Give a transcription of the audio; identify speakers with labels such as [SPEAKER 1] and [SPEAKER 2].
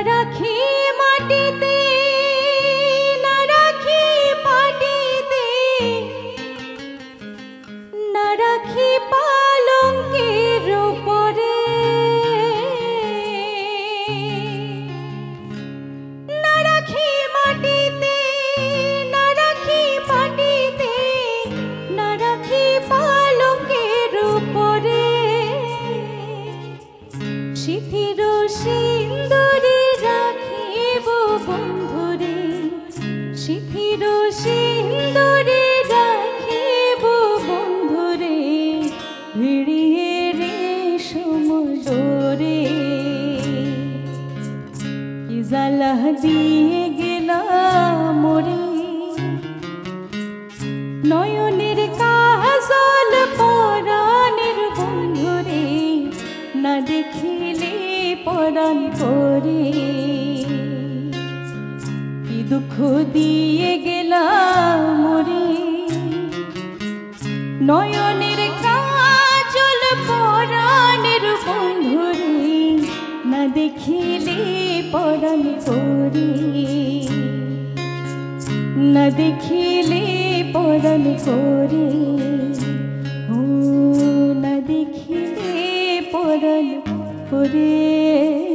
[SPEAKER 1] রাখি মাটিতে না রাখি পাটিতে না রাখি পালঙ্কের উপরে না রাখি মাটিতে না রাখি পাটিতে না রাখি পালঙ্কের উপরে শিথির সিন্দুরে রাখিব বন্ধুরে শিথির সিন্দুরে রাখিব বন্ধুরে ভিড়িয়ে রেশম ডোরে কি জ্বালা দিয়ে গেলাম মোরে নয়নের কাজল পরাণের বন্ধুরে না দেখিলে পরাণ করে কি দুঃখ দিয়ে গেলাম মোরে নয়নের কাজল পরাণের বন্ধুরে না দেখিলে পরাণ করে না দেখিলে পরাণ করে ও না দেখিলে পরাণ করে।